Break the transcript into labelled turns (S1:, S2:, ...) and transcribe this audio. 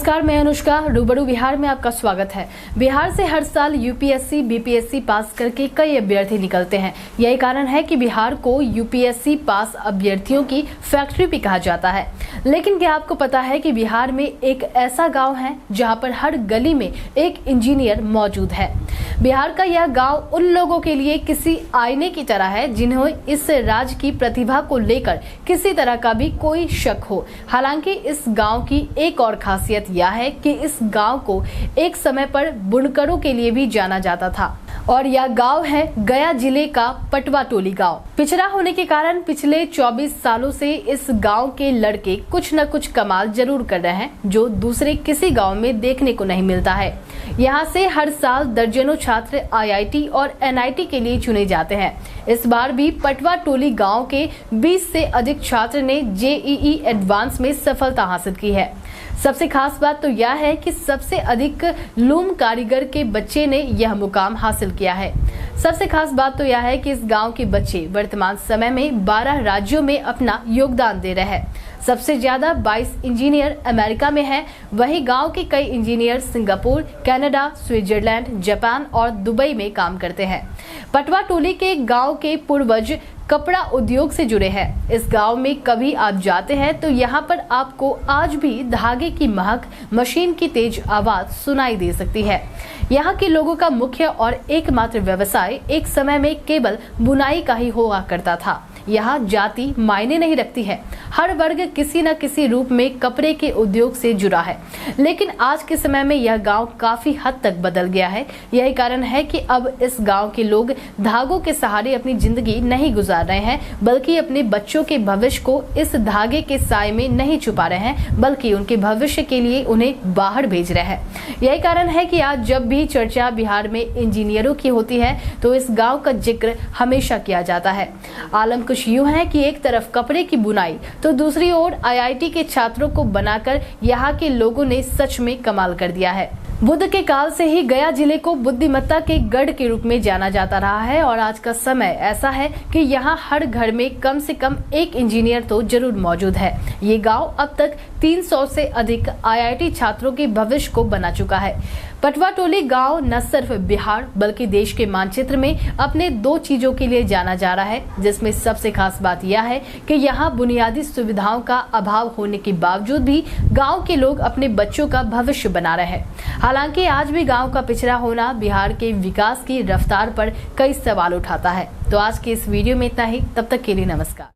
S1: नमस्कार, मैं अनुष्का। रूबरू बिहार में आपका स्वागत है। बिहार से हर साल यूपीएससी, बीपीएससी पास करके कई अभ्यर्थी निकलते हैं। यही कारण है कि बिहार को यूपीएससी पास अभ्यर्थियों की फैक्ट्री भी कहा जाता है। लेकिन क्या आपको पता है कि बिहार में एक ऐसा गांव है जहां पर हर गली में एक इंजीनियर मौजूद है। बिहार का यह गाँव उन लोगों के लिए किसी आईने की तरह है जिन्हें इस राज्य की प्रतिभा को लेकर किसी तरह का भी कोई शक हो। हालांकि इस गाँव की एक और खासियत यह है कि इस गांव को एक समय पर बुनकरों के लिए भी जाना जाता था और यह गांव है गया जिले का पटवा टोली गांव। पिछड़ा होने के कारण पिछले 24 सालों से इस गांव के लड़के कुछ न कुछ कमाल जरूर कर रहे हैं जो दूसरे किसी गांव में देखने को नहीं मिलता है। यहां से हर साल दर्जनों छात्र आईआईटी और एनआईटी के लिए चुने जाते हैं। इस बार भी पटवा टोली गांव के 20 से अधिक छात्र ने जेईई एडवांस में सफलता हासिल की है। सबसे खास बात तो यह है कि सबसे अधिक लूम कारीगर के बच्चे ने यह मुकाम हासिल किया है। सबसे खास बात तो यह है कि इस गांव के बच्चे वर्तमान समय में 12 राज्यों में अपना योगदान दे रहे हैं। सबसे ज्यादा 22 इंजीनियर अमेरिका में हैं। वहीं गांव के कई engineer Singapore, Canada, Switzerland, Japan और दुबई में काम करते हैं। पटवा टोली के गांव के पूर्वज कपड़ा उद्योग से जुड़े हैं। इस गांव में कभी आप जाते हैं तो यहाँ पर आपको आज भी धागे की महक, मशीन की तेज आवाज सुनाई दे सकती है। यहाँ के लोगों का मुख्य और एकमात्र व्यवसाय एक समय में केवल बुनाई का ही हुआ करता था। यहाँ जाति मायने नहीं रखती है, हर वर्ग किसी न किसी रूप में कपड़े के उद्योग से जुड़ा है। लेकिन आज के समय में यह गांव काफी हद तक बदल गया है। यही कारण है कि अब इस गांव के लोग धागों के सहारे अपनी जिंदगी नहीं गुजार रहे हैं, बल्कि अपने बच्चों के भविष्य को इस धागे के साए में नहीं छुपा रहे हैं, बल्कि उनके भविष्य के लिए उन्हें बाहर भेज रहे हैं। यही कारण है कि आज जब भी चर्चा बिहार में इंजीनियरों की होती है तो इस गाँव का जिक्र हमेशा किया जाता है। आलम कुछ यूं है कि एक तरफ कपड़े की बुनाई तो दूसरी ओर आईआईटी के छात्रों को बनाकर यहाँ के लोगों ने सच में कमाल कर दिया है। बुद्ध के काल से ही गया जिले को बुद्धिमत्ता के गढ़ के रूप में जाना जाता रहा है और आज का समय ऐसा है कि यहाँ हर घर में कम से कम एक इंजीनियर तो जरूर मौजूद है। ये गांव अब तक 300 से अधिक आईआईटी छात्रों के भविष्य को बना चुका है। पटवा टोली गांव न सिर्फ बिहार बल्कि देश के मानचित्र में अपने 2 चीजों के लिए जाना जा रहा है, जिसमें सबसे खास बात यह है कि यहाँ बुनियादी सुविधाओं का अभाव होने के बावजूद भी गांव के लोग अपने बच्चों का भविष्य बना रहे हैं। हालांकि आज भी गांव का पिछड़ा होना बिहार के विकास की रफ्तार पर कई सवाल उठाता है। तो आज के इस वीडियो में इतना ही। तब तक के लिए नमस्कार।